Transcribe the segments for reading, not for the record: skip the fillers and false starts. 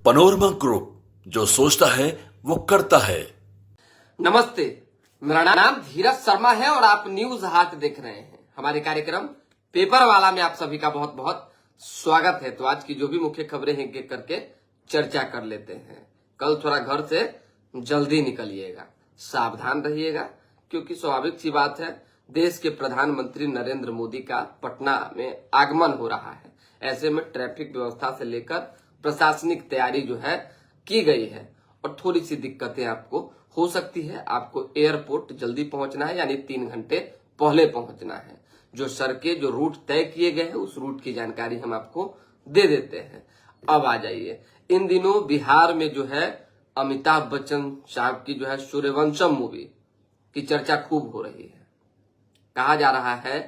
Panorama group, जो सोचता है वो करता है। नमस्ते, मेरा नाम धीरज शर्मा है और आप न्यूज हाट देख रहे हैं। हमारे कार्यक्रम पेपर वाला में आप सभी का बहुत बहुत स्वागत है। तो आज की जो भी मुख्य खबरें हैं एक करके चर्चा कर लेते हैं। कल थोड़ा घर से जल्दी निकलिएगा, सावधान रहिएगा, क्योंकि स्वाभाविक सी बात है, देश के प्रधानमंत्री नरेंद्र मोदी का पटना में आगमन हो रहा है। ऐसे में ट्रैफिक व्यवस्था से लेकर प्रशासनिक तैयारी जो है की गई है और थोड़ी सी दिक्कतें आपको हो सकती है। आपको एयरपोर्ट जल्दी पहुंचना है, यानी 3 घंटे पहले पहुंचना है। जो सड़कें, जो रूट तय किए गए हैं, उस रूट की जानकारी हम आपको दे देते हैं। अब आ जाइए, इन दिनों बिहार में जो है अमिताभ बच्चन साहब की जो है सूर्यवंशम मूवी की चर्चा खूब हो रही है। कहा जा रहा है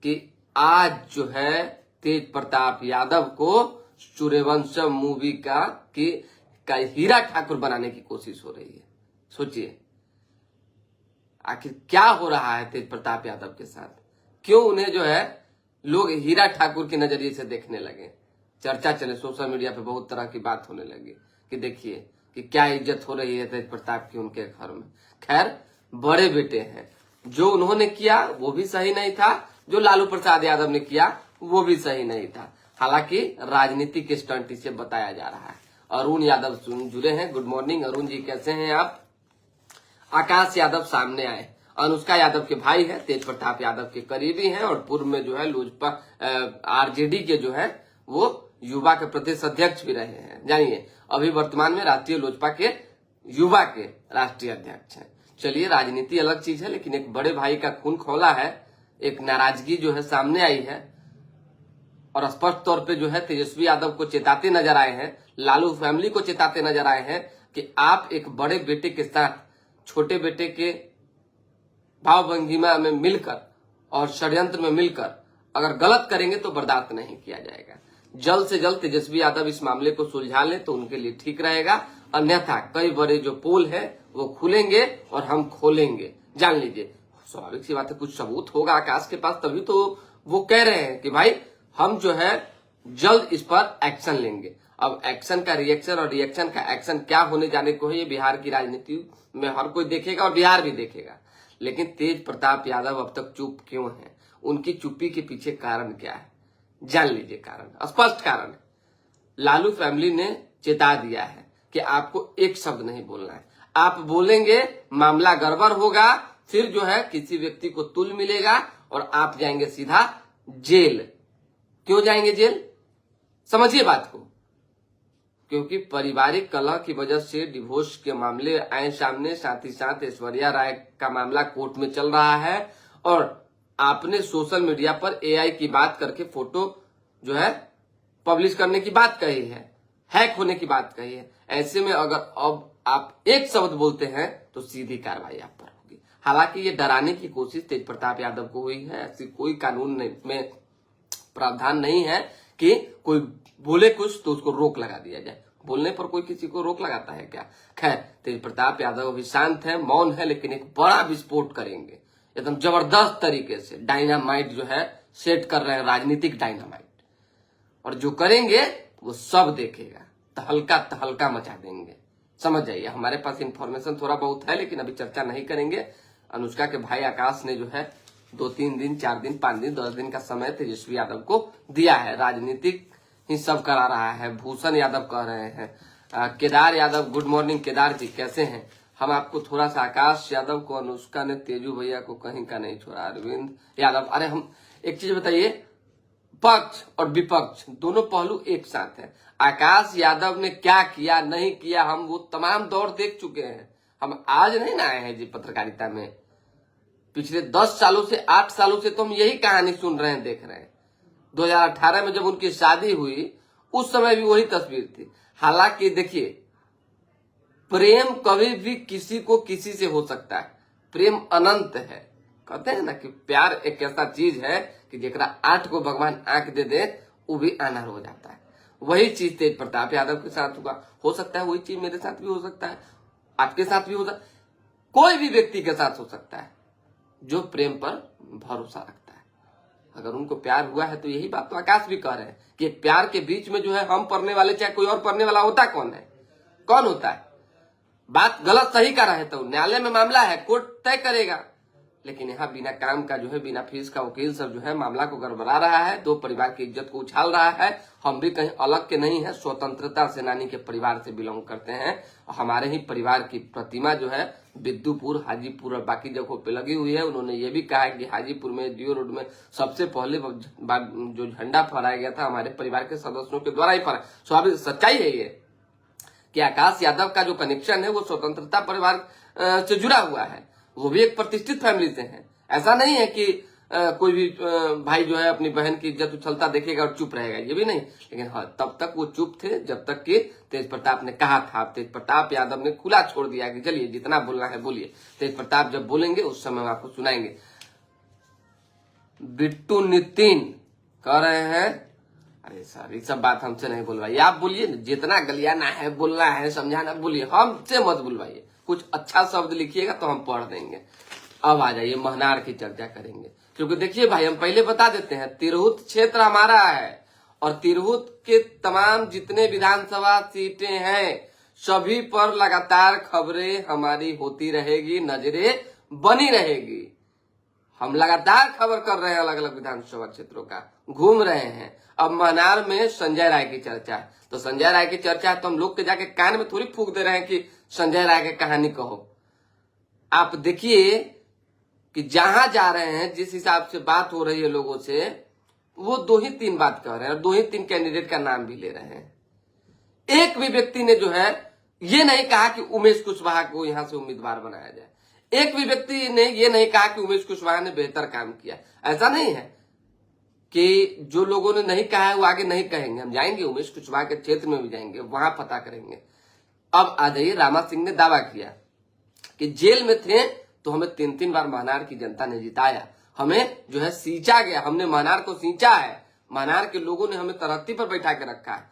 कि आज जो है तेज प्रताप यादव को सूर्यवंशम मूवी का हीरा ठाकुर बनाने की कोशिश हो रही है। सोचिए, आखिर क्या हो रहा है तेज प्रताप यादव के साथ? क्यों उन्हें जो है लोग हीरा ठाकुर के नजरिए से देखने लगे? चर्चा चले, सोशल मीडिया पे बहुत तरह की बात होने लगी कि देखिए कि क्या इज्जत हो रही है तेज प्रताप की उनके घर में। खैर, बड़े बेटे हैं, जो उन्होंने किया वो भी सही नहीं था, जो लालू प्रसाद यादव ने किया वो भी सही नहीं था। हालांकि राजनीतिक स्टंट इसे बताया जा रहा है। अरुण यादव जुड़े हैं। गुड मॉर्निंग अरुण जी, कैसे हैं आप? आकाश यादव सामने आए, अनुष्का यादव के भाई है, तेज प्रताप यादव के करीबी हैं और पूर्व में जो है लोजपा आरजेडी के जो है वो युवा के प्रदेश अध्यक्ष भी रहे हैं। जानिए, अभी वर्तमान में राष्ट्रीय लोजपा के युवा के राष्ट्रीय अध्यक्ष हैं। चलिए, राजनीति अलग चीज है, लेकिन एक बड़े भाई का खून खौला है, एक नाराजगी जो है सामने आई है और स्पष्ट तौर पे जो है तेजस्वी यादव को चेताते नजर आए हैं, लालू फैमिली को चेताते नजर आए हैं कि आप एक बड़े बेटे के साथ छोटे बेटे के भावभंगिमा में मिलकर और षड्यंत्र में मिलकर अगर गलत करेंगे तो बर्दाश्त नहीं किया जाएगा। जल्द से जल्द तेजस्वी यादव इस मामले को सुलझा ले तो उनके लिए ठीक रहेगा, अन्यथा कई बड़े जो पोल है वो खुलेंगे और हम खोलेंगे। जान लीजिए, स्वाभाविक सी बात है, कुछ सबूत होगा आकाश के पास, तभी तो वो कह रहे हैं कि भाई हम जो है जल्द इस पर एक्शन लेंगे। अब एक्शन का रिएक्शन और रिएक्शन का एक्शन क्या होने जाने को है, ये बिहार की राजनीति में हर कोई देखेगा और बिहार भी देखेगा। लेकिन तेज प्रताप यादव अब तक चुप क्यों है? उनकी चुप्पी के पीछे कारण क्या है? जान लीजिए कारण, स्पष्ट कारण। लालू फैमिली ने चेता दिया है कि आपको एक शब्द नहीं बोलना है। आप बोलेंगे मामला गड़बड़ होगा, फिर जो है किसी व्यक्ति को तुल मिलेगा और आप जाएंगे सीधा जेल। क्यों जाएंगे जेल? समझिए बात को। क्योंकि पारिवारिक कलह की वजह से डिवोर्स के मामले आए सामने, साथ ही साथ ऐश्वर्या राय का मामला कोर्ट में चल रहा है और आपने सोशल मीडिया पर एआई की बात करके फोटो जो है पब्लिश करने की बात कही है, हैक होने की बात कही है। ऐसे में अगर अब आप एक शब्द बोलते हैं तो सीधी कार्रवाई आप पर होगी। हालांकि ये डराने की कोशिश तेज प्रताप यादव को हुई है, ऐसी कोई कानून में प्रावधान नहीं है कि कोई बोले कुछ तो उसको रोक लगा दिया जाए। बोलने पर कोई किसी को रोक लगाता है क्या? खैर, तेज प्रताप यादव अभी शांत है, मौन है, लेकिन एक बड़ा विस्फोट करेंगे एकदम जबरदस्त तरीके से। डायनामाइट जो है सेट कर रहे हैं, राजनीतिक डायनामाइट, और जो करेंगे वो सब देखेगा, तहलका मचा देंगे। समझ जाइए, हमारे पास इंफॉर्मेशन थोड़ा बहुत है, लेकिन अभी चर्चा नहीं करेंगे। अनुष्का के भाई आकाश ने जो है 2-3 दिन, 4 दिन, 5 दिन, 10 दिन का समय तेजस्वी यादव को दिया है। राजनीतिक ही सब करा रहा है। भूषण यादव कह रहे हैं। केदार यादव, गुड मॉर्निंग केदार जी, कैसे हैं? हम आपको थोड़ा सा, आकाश यादव को अनुष्का ने तेजू भैया को कहीं का नहीं छोड़ा। अरविंद यादव, अरे हम एक चीज बताइए, पक्ष और विपक्ष दोनों पहलू एक साथ है। आकाश यादव ने क्या किया नहीं किया, हम वो तमाम दौर देख चुके हैं। हम आज नहीं ना आए हैं जी पत्रकारिता में, पिछले 10 सालों से, 8 सालों से तो हम यही कहानी सुन रहे हैं, देख रहे हैं। 2018 में जब उनकी शादी हुई उस समय भी वही तस्वीर थी। हालांकि देखिए, प्रेम कभी भी किसी को किसी से हो सकता है, प्रेम अनंत है। कहते हैं ना कि प्यार एक ऐसा चीज है कि जेकरा 8 को भगवान आंख दे दे वो भी अनहर हो जाता है। वही चीज तेज प्रताप यादव के साथ हुआ, हो सकता है वही चीज मेरे साथ भी हो सकता है, आपके साथ भी हो सकता है, कोई भी व्यक्ति के साथ हो सकता है जो प्रेम पर भरोसा रखता है। अगर उनको प्यार हुआ है तो यही बात तो आकाश भी कह रहे हैं कि प्यार के बीच में जो है हम पढ़ने वाले चाहे कोई और पढ़ने वाला होता कौन है, कौन होता है। बात गलत सही का रहे तो न्यायालय में मामला है, कोर्ट तय करेगा। लेकिन यहाँ बिना काम का जो है, बिना फीस का वकील सब जो है मामला को गड़बड़ा रहा है, दो परिवार की इज्जत को उछाल रहा है। हम भी कहीं अलग के नहीं है, स्वतंत्रता सेनानी के परिवार से बिलोंग करते हैं। हमारे ही परिवार की प्रतिमा जो है बिद्दुपुर, हाजीपुर और बाकी जगहों पे लगी हुई है। उन्होंने ये भी कहा है कि हाजीपुर में डीओ रोड में सबसे पहले जो झंडा फहराया गया था हमारे परिवार के सदस्यों के द्वारा ही फहराया। स्वाभाविक सच्चाई है ये कि आकाश यादव का जो कनेक्शन है वो स्वतंत्रता परिवार से जुड़ा हुआ है, वो भी एक प्रतिष्ठित फैमिली से है। ऐसा नहीं है कि कोई भी भाई जो है अपनी बहन की इज्जत उछलता देखेगा और चुप रहेगा, ये भी नहीं। लेकिन हाँ, तब तक वो चुप थे जब तक कि तेज प्रताप ने कहा था। तेज प्रताप यादव ने खुला छोड़ दिया कि चलिए जितना बोलना है बोलिए। तेज प्रताप जब बोलेंगे उस समय हम आपको सुनाएंगे। बिट्टू नितिन कह रहे हैं, अरे सर ये सब बात हमसे नहीं बुलवाइए, आप बोलिए, जितना गलियाना है, बोलना है, समझाना, बोलिए, हमसे मत बुलवाइए। कुछ अच्छा शब्द लिखिएगा तो हम पढ़ देंगे। अब आ जाइए, महनार की चर्चा करेंगे। क्योंकि देखिए भाई, हम पहले बता देते हैं, तिरहुत क्षेत्र हमारा है और तिरहुत के तमाम जितने विधानसभा सीटें हैं सभी पर लगातार खबरें हमारी होती रहेगी, नजरें बनी रहेगी। हम लगातार खबर कर रहे हैं, अलग अलग विधानसभा क्षेत्रों का घूम रहे हैं। अब महनार में संजय राय की चर्चा है, तो संजय राय की चर्चा है तो हम लोग के जाके कान में थोड़ी फूंक दे रहे हैं कि संजय राय की कहानी कहो। आप देखिए कि जहां जा रहे हैं, जिस हिसाब से बात हो रही है लोगों से, वो 2 ही 3 बात कह रहे हैं और 2 ही 3 कैंडिडेट का नाम भी ले रहे हैं। एक भी व्यक्ति ने जो है ये नहीं कहा कि उमेश कुशवाहा को यहां से उम्मीदवार बनाया जाए। एक भी व्यक्ति ने ये नहीं कहा कि उमेश कुशवाहा ने बेहतर काम किया। ऐसा नहीं है कि जो लोगों ने नहीं कहा है वो आगे नहीं कहेंगे। हम जाएंगे उमेश कुशवाहा के क्षेत्र में भी जाएंगे, वहां पता करेंगे। अब आ जाइए, रामा सिंह ने दावा किया कि जेल में थे तो हमें 3-3 बार महनार की जनता ने जिताया, हमें जो है सींचा गया, हमने महनार को सींचा है, महनार के लोगों ने हमें तरक्की पर बैठा के रखा है।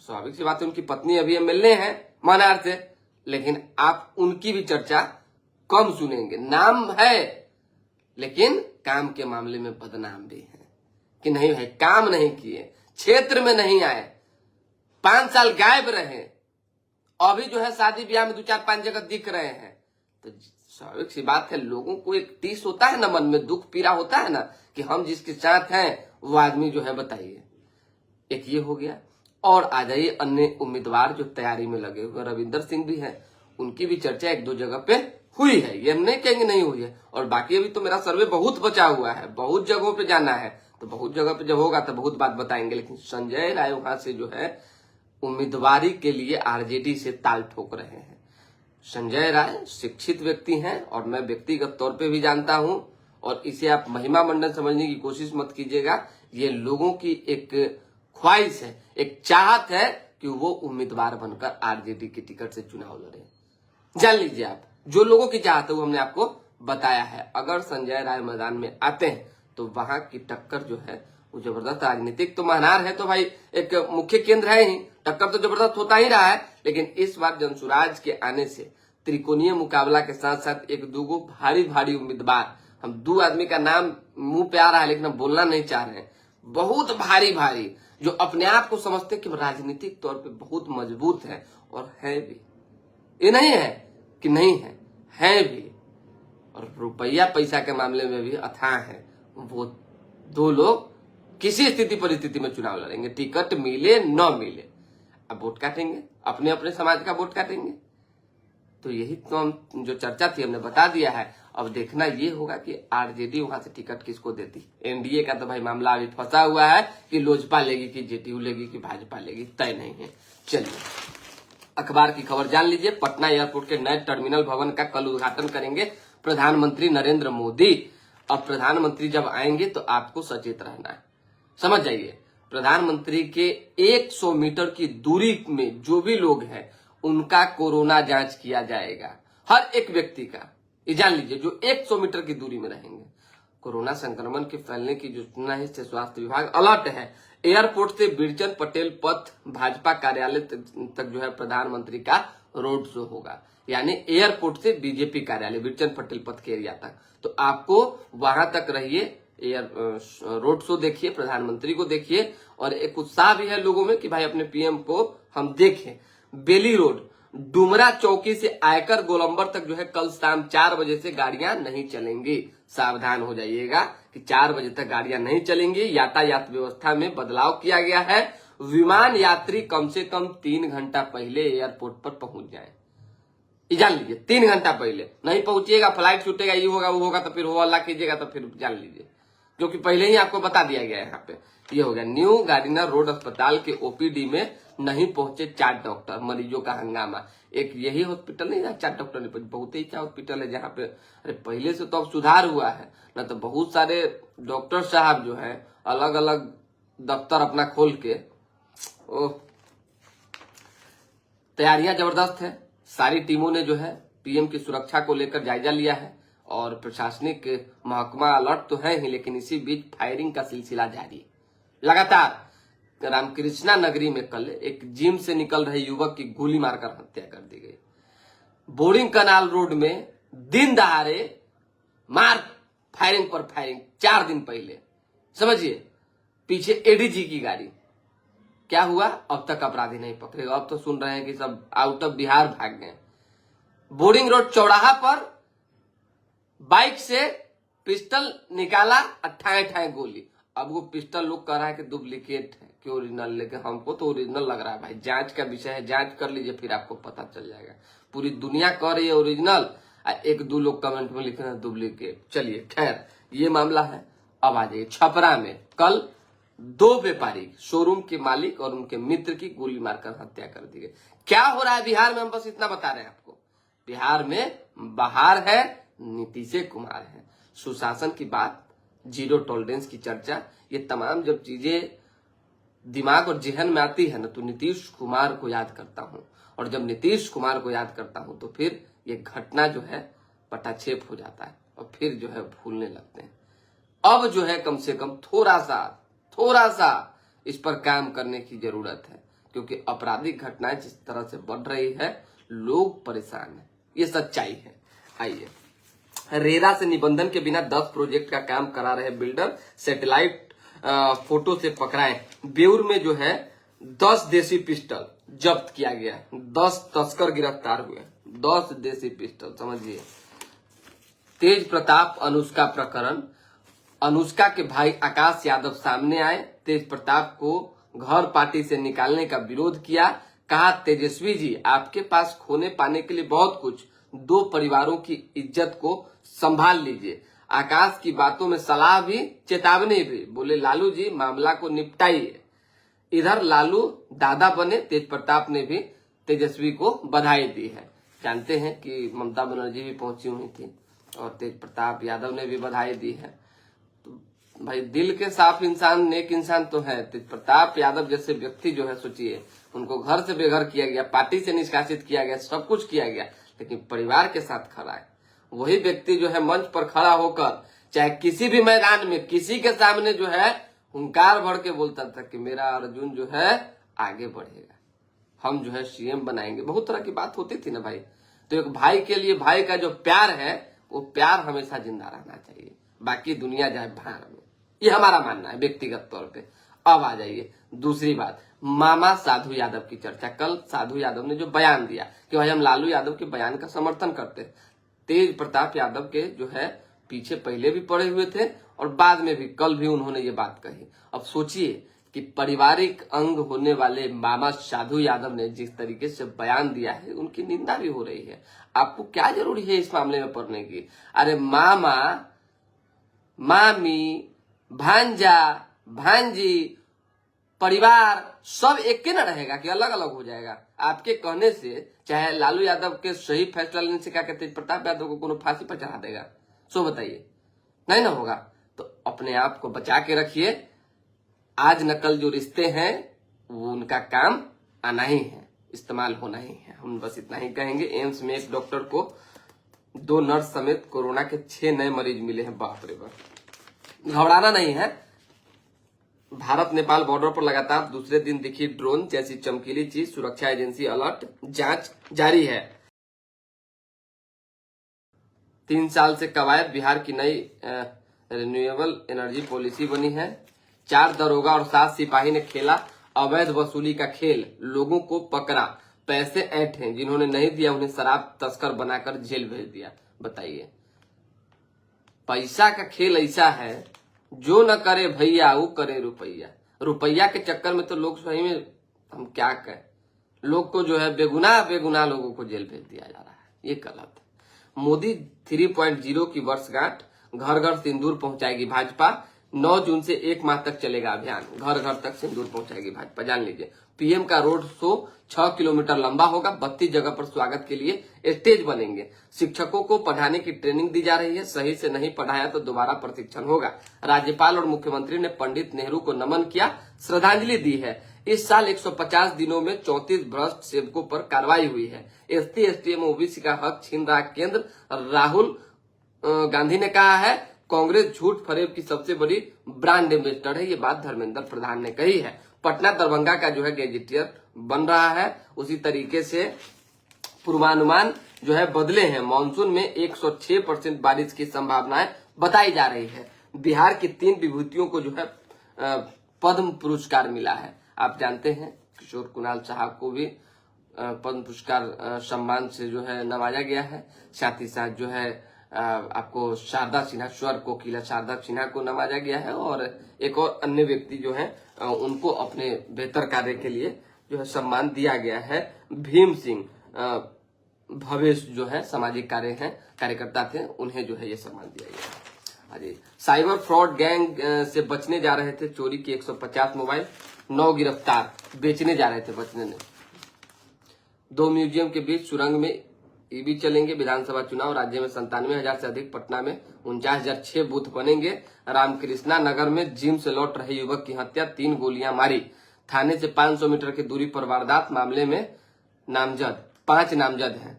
स्वाभाविक सी बात है, उनकी पत्नी अभी मिलने हैं महनार से, लेकिन आप उनकी भी चर्चा कम सुनेंगे। नाम है लेकिन काम के मामले में बदनाम भी है कि नहीं है, काम नहीं किए, क्षेत्र में नहीं आए, 5 साल गायब रहे, अभी जो है शादी ब्याह में 2-4-5 जगह दिख रहे हैं। तो स्वाभाविक सी बात है, लोगों को एक टीस होता है ना, मन में दुख पीड़ा होता है ना कि हम जिसके साथ हैं वो आदमी जो है बताइए। एक ये हो गया। और आ जाइए अन्य उम्मीदवार जो तैयारी में लगे हुए, रविंदर सिंह भी हैं, उनकी भी चर्चा 1-2 जगह पे हुई है, ये हम नहीं कहेंगे नहीं हुई है। और बाकी अभी तो मेरा सर्वे बहुत बचा हुआ है, बहुत जगहों पे जाना है, तो बहुत जगह पे जब होगा तो बहुत बात बताएंगे। लेकिन संजय राय वहां से जो है उम्मीदवारी के लिए आरजेडी से ताल ठोक रहे हैं। संजय राय शिक्षित व्यक्ति हैं और मैं व्यक्तिगत तौर पे भी जानता हूं, और इसे आप महिमा मंडन समझने की कोशिश मत कीजिएगा। ये लोगों की एक ख्वाहिश है, एक चाहत है कि वो उम्मीदवार बनकर आरजेडी की टिकट से चुनाव लड़े। जान लीजिए आप, जो लोगों की चाहत है वो हमने आपको बताया है। अगर संजय राय मैदान में आते हैं तो वहां की टक्कर जो है वो जबरदस्त। राजनीतिक तो महनार है तो भाई एक मुख्य केंद्र है ही, टक्कर तो जबरदस्त होता ही रहा है। लेकिन इस बार जनसुराज के आने से त्रिकोणीय मुकाबला के साथ साथ 1-2 भारी भारी उम्मीदवार, हम 2 आदमी का नाम मुंह पे आ रहा है लेकिन हम बोलना नहीं चाह रहे हैं, बहुत भारी भारी, जो अपने आप को समझते हैं कि राजनीतिक तौर पे बहुत मजबूत है और है भी। ये नहीं है कि नहीं है भी। और रुपया पैसा के मामले में भी अथाह है। वो 2 लोग किसी स्थिति परिस्थिति में चुनाव लड़ेंगे, टिकट मिले न मिले। अब वोट काटेंगे, अपने अपने समाज का वोट काटेंगे। तो यही तो हम जो चर्चा थी हमने बता दिया है। अब देखना ये होगा कि आरजेडी वहां से टिकट किसको देती। एनडीए का तो भाई मामला अभी फंसा हुआ है कि लोजपा लेगी कि जेडीयू लेगी कि भाजपा लेगी, तय नहीं है। चलिए अखबार की खबर जान लीजिए। पटना एयरपोर्ट के नए टर्मिनल भवन का कल उद्घाटन करेंगे प्रधानमंत्री नरेंद्र मोदी। अब प्रधानमंत्री जब आएंगे तो आपको सचेत रहना है, समझ जाइए। प्रधानमंत्री के 100 मीटर की दूरी में जो भी लोग हैं उनका कोरोना जांच किया जाएगा, हर एक व्यक्ति का। ये जान लीजिए, जो 100 मीटर की दूरी में रहेंगे। कोरोना संक्रमण के फैलने की जो सूचना है इससे स्वास्थ्य विभाग अलर्ट है। एयरपोर्ट से बिरचन पटेल पथ भाजपा कार्यालय तक जो है प्रधानमंत्री का रोड शो होगा, यानी एयरपोर्ट से बीजेपी कार्यालय बिरचन पटेल पथ के एरिया तक। तो आपको वहां तक रहिए, एयर रोड शो देखिए, प्रधानमंत्री को देखिए, और एक उत्साह भी है लोगों में कि भाई अपने पीएम को हम देखें। बेली रोड डुमरा चौकी से आयकर गोलंबर तक जो है कल शाम 4 बजे से गाड़ियां नहीं चलेंगी। सावधान हो जाइएगा कि 4 बजे तक गाड़ियां नहीं चलेंगी। यातायात व्यवस्था में बदलाव किया गया है। विमान यात्री कम से कम 3 घंटा पहले एयरपोर्ट पर पहुंच जाए। जान लीजिए 3 घंटा पहले नहीं पहुंचिएगा, फ्लाइट छूटेगा, ये होगा वो होगा, तो फिर हो अल्लाह कीजिएगा, तो फिर जान लीजिए, जो कि पहले ही आपको बता दिया गया है। यहाँ पे ये हो गया। न्यू गार्डिनर रोड अस्पताल के ओपीडी में नहीं पहुंचे 4 डॉक्टर, मरीजों का हंगामा। एक यही हॉस्पिटल नहीं, 4 डॉक्टर नहीं पहुंचे। बहुत ही अच्छा हॉस्पिटल है जहाँ पे, अरे पहले से तो अब सुधार हुआ है ना, तो बहुत सारे डॉक्टर साहब जो है अलग अलग दफ्तर अपना खोल के, तैयारियां जबरदस्त है। सारी टीमों ने जो है पीएम की सुरक्षा को लेकर जायजा लिया है, और प्रशासनिक महकमा अलर्ट तो है ही, लेकिन इसी बीच फायरिंग का सिलसिला जारी लगातार। रामकृष्णा नगरी में कल एक जिम से निकल रहे युवक की गोली मारकर हत्या कर दी गई। बोरिंग कनाल रोड में दिन दहाड़े मार फायरिंग पर फायरिंग 4 दिन पहले, समझिए, पीछे एडीजी की गाड़ी। क्या हुआ? अब तक अपराधी नहीं पकड़े। अब तो सुन रहे हैं कि सब आउट ऑफ बिहार भाग गए। बोरिंग रोड चौराहा पर बाइक से पिस्टल निकाला, 28 गोली। अब वो पिस्टल लोग कह रहा है कि डुप्लीकेट है कि ओरिजिनल, लेकिन हमको तो ओरिजिनल लग रहा है भाई। जांच का विषय है, जांच कर लीजिए, फिर आपको पता चल जाएगा। पूरी दुनिया कह रही है ओरिजिनल, 1-2 लोग कमेंट में लिख रहे हैं डुप्लीकेट। चलिए खैर, ये मामला है। अब आ जाइए छपरा में कल 2 व्यापारी, शोरूम के मालिक और उनके मित्र की गोली मारकर हत्या कर दी गई। क्या हो रहा है बिहार में, हम बस इतना बता रहे हैं आपको। बिहार में बहार है, नीतीश कुमार है, सुशासन की बात, जीरो टॉलरेंस की चर्चा, ये तमाम जब चीजें दिमाग और जहन में आती है ना, तो नीतीश कुमार को याद करता हूं। और जब नीतीश कुमार को याद करता हूं तो फिर ये घटना जो है पटाक्षेप हो जाता है, और फिर जो है भूलने लगते हैं। अब जो है कम से कम थोड़ा सा इस पर काम करने की जरूरत है, क्योंकि आपराधिक घटनाएं जिस तरह से बढ़ रही है, लोग परेशान है, ये सच्चाई है। आइए, रेरा से निबंधन के बिना 10 प्रोजेक्ट का काम करा रहे बिल्डर सैटेलाइट फोटो से पकड़ाए। बेउर में जो है 10 देसी पिस्टल जब्त किया गया, 10 तस्कर गिरफ्तार हुए, 10 देसी पिस्टल, समझिए। तेज प्रताप अनुष्का प्रकरण, अनुष्का के भाई आकाश यादव सामने आए। तेज प्रताप को घर पार्टी से निकालने का विरोध किया। कहा, तेजस्वी जी, आपके पास खोने पाने के लिए बहुत कुछ, 2 परिवारों की इज्जत को संभाल लीजिए। आकाश की बातों में सलाह भी, चेतावनी भी। बोले, लालू जी मामला को निपटाइए। इधर लालू दादा बने, तेज प्रताप ने भी तेजस्वी को बधाई दी है। जानते हैं कि ममता बनर्जी भी पहुंची हुई थी, और तेज प्रताप यादव ने भी बधाई दी है। तो भाई दिल के साफ इंसान, नेक इंसान तो है। तेज प्रताप यादव जैसे व्यक्ति जो है, सोचिए, उनको घर से बेघर किया गया, पार्टी से निष्कासित किया गया, सब कुछ किया गया, लेकिन परिवार के साथ खड़ा है। वही व्यक्ति जो है मंच पर खड़ा होकर, चाहे किसी भी मैदान में किसी के सामने जो है हुंकार भर के बोलता था कि मेरा अर्जुन जो है आगे बढ़ेगा, हम जो है सीएम बनाएंगे। बहुत तरह की बात होती थी ना भाई। तो एक भाई के लिए भाई का जो प्यार है, वो प्यार हमेशा जिंदा रहना चाहिए, बाकी दुनिया जाए भाड़ में। ये हमारा मानना है व्यक्तिगत तौर पे। अब आ जाइए दूसरी बात, मामा साधु यादव की चर्चा। कल साधु यादव ने जो बयान दिया कि भाई हम लालू यादव के बयान का समर्थन करते हैं। तेज प्रताप यादव के जो है पीछे पहले भी पड़े हुए थे, और बाद में भी, कल भी उन्होंने ये बात कही। अब सोचिए कि पारिवारिक अंग होने वाले मामा साधु यादव ने जिस तरीके से बयान दिया है, उनकी निंदा भी हो रही है। आपको क्या जरूरी है इस मामले में पढ़ने की? अरे मामा, मामी, भांजा, भांजी, परिवार सब एक के न रहेगा कि अलग अलग हो जाएगा? आपके कहने से चाहे लालू यादव के सही फैसला लेने से क्या कहते हैं प्रताप यादव को कोनो फांसी पर चढ़ा देगा? सो बताइए, नहीं ना होगा। तो अपने आप को बचा के रखिए। आज नकल जो रिश्ते हैं, वो उनका काम आना ही है, इस्तेमाल होना ही है। हम बस इतना ही कहेंगे। एम्स में एक डॉक्टर को 2 नर्स समेत कोरोना के 6 नए मरीज मिले हैं। बाप रे बाप, घबराना नहीं है। भारत नेपाल बॉर्डर पर लगातार दूसरे दिन दिखी ड्रोन जैसी चमकीली चीज, सुरक्षा एजेंसी अलर्ट, जांच जारी है। 3 साल से कवायद, बिहार की नई रिन्यूएबल एनर्जी पॉलिसी बनी है। 4 दरोगा और 7 सिपाही ने खेला अवैध वसूली का खेल, लोगों को पकड़ा, पैसे ऐंठे, जिन्होंने नहीं दिया उन्हें शराब तस्कर बनाकर जेल भेज दिया। बताइए, पैसा का खेल ऐसा है, जो न करे भैया वो करे रुपैया। रुपैया के चक्कर में तो लोग सही में हम क्या कहें, लोग को जो है बेगुनाह लोगों को जेल भेज दिया जा रहा है, ये गलत है। मोदी 3.0 की वर्षगांठ, घर घर सिंदूर पहुंचाएगी भाजपा। 9 जून से 1 माह तक चलेगा अभियान, घर घर तक सिंदूर पहुंचाएगी भाजपा। जान लीजिए, पीएम का रोड शो 6 किलोमीटर लंबा होगा। 32 जगह पर स्वागत के लिए स्टेज बनेंगे। शिक्षकों को पढ़ाने की ट्रेनिंग दी जा रही है, सही से नहीं पढ़ाया तो दोबारा प्रशिक्षण होगा। राज्यपाल और मुख्यमंत्री ने पंडित नेहरू को नमन किया, श्रद्धांजलि दी है। इस साल 150 दिनों में 34 भ्रष्ट सेवकों पर कार्रवाई हुई है। एसटी एसटीएम ओबीसी का हक छीन रहा केंद्र, राहुल गांधी ने कहा है कांग्रेस झूठ फरेब की सबसे बड़ी ब्रांड एम्बेसडर है। ये बात धर्मेंद्र प्रधान ने कही है। पटना दरभंगा का जो है गैजेटियर बन रहा है। उसी तरीके से पूर्वानुमान जो है बदले हैं। मानसून में 106% बारिश की संभावनाएं बताई जा रही है। बिहार की 3 विभूतियों को जो है पद्म पुरस्कार मिला है। आप जानते हैं किशोर कुणाल साहब को भी पद्म पुरस्कार सम्मान से जो है नवाजा गया है। साथ ही साथ जो है आपको शारदा सिन्हा, स्वर कोकिला शारदा सिन्हा को नवाजा गया है। और एक और अन्य व्यक्ति जो है उनको अपने बेहतर कार्य के लिए जो है सम्मान दिया गया है। भीम सिंह भवेश जो है सामाजिक कार्य हैं, कार्यकर्ता थे, उन्हें जो है ये सम्मान दिया गया है। अरे साइबर फ्रॉड गैंग से बचने जा रहे थे, चोरी की 150 मोबाइल, 9 गिरफ्तार, बेचने जा रहे थे बचने ने। 2 म्यूजियम के बीच सुरंग में ईवी चलेंगे। विधानसभा चुनाव, राज्य में 97,000 से अधिक, पटना में 49,006 बूथ बनेंगे। रामकृष्णा नगर में जिम से लौट रहे युवक की हत्या, 3 गोलियां मारी। थाने से 500 मीटर की दूरी पर वारदात, मामले में नामजद 5 नामजद हैं।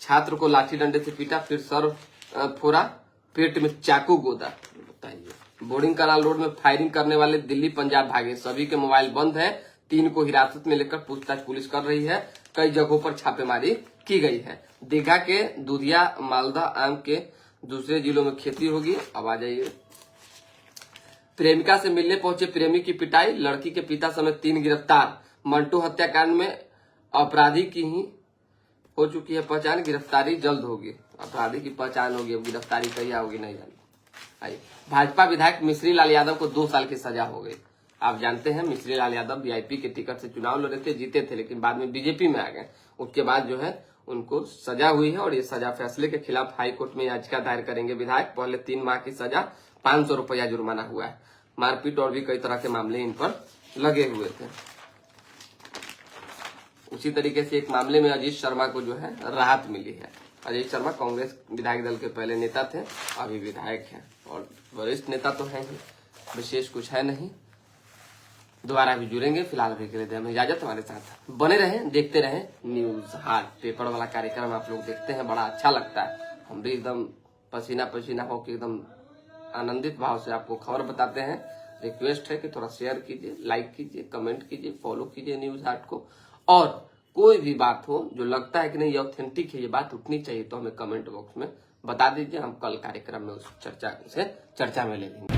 छात्र को लाठी डंडे से पीटा, फिर सर फोड़ा, पेट में चाकू गोदा। बताइए, बोर्डिंग कनाल रोड में फायरिंग करने वाले दिल्ली पंजाब भागे, सभी के मोबाइल बंद है। 3 को हिरासत में लेकर पूछताछ पुलिस कर रही है। कई जगहों पर छापेमारी की गई है। दीघा के दूधिया मालदा आम के दूसरे जिलों में खेती होगी। अब आ जाइए, प्रेमिका से मिलने पहुंचे प्रेमी की पिटाई, लड़की के पिता समेत 3 गिरफ्तार। मंटू हत्याकांड में अपराधी की ही हो चुकी है पहचान, गिरफ्तारी जल्द होगी। अपराधी की पहचान होगी, अब गिरफ्तारी कहिया होगी नहीं जानी। आइए, भाजपा विधायक मिश्री लाल यादव को 2 साल की सजा हो गई। आप जानते हैं मिश्री लाल यादव वीआईपी के टिकट से चुनाव लड़े थे, जीते थे, लेकिन बाद में बीजेपी में आ गए। उसके बाद जो है उनको सजा हुई है और ये सजा फैसले के खिलाफ हाई कोर्ट में याचिका दायर करेंगे विधायक। पहले 3 माह की सजा, 500 रुपया जुर्माना हुआ है। मारपीट और भी कई तरह के मामले इन पर लगे हुए थे। उसी तरीके से एक मामले में अजीत शर्मा को जो है राहत मिली है। अजीत शर्मा कांग्रेस विधायक दल के पहले नेता थे, अभी विधायक हैं और वरिष्ठ नेता तो हैं ही, विशेष कुछ है नहीं। दोबारा भी जुड़ेंगे, फिलहाल अभी के लिए हमें इजाजत। हमारे साथ बने रहें, देखते रहें न्यूज हार्ट, पेपर वाला कार्यक्रम आप लोग देखते हैं, बड़ा अच्छा लगता है। हम भी एकदम पसीना पसीना होकर एकदम आनंदित भाव से आपको खबर बताते हैं। रिक्वेस्ट है कि थोड़ा शेयर कीजिए, लाइक कीजिए, कमेंट कीजिए, फॉलो कीजिए न्यूज हार्ट को। और कोई भी बात हो जो लगता है कि नहीं ये ऑथेंटिक है, ये बात उठनी चाहिए, तो हमें कमेंट बॉक्स में बता दीजिए। हम कल कार्यक्रम में उस चर्चा में ले लेंगे।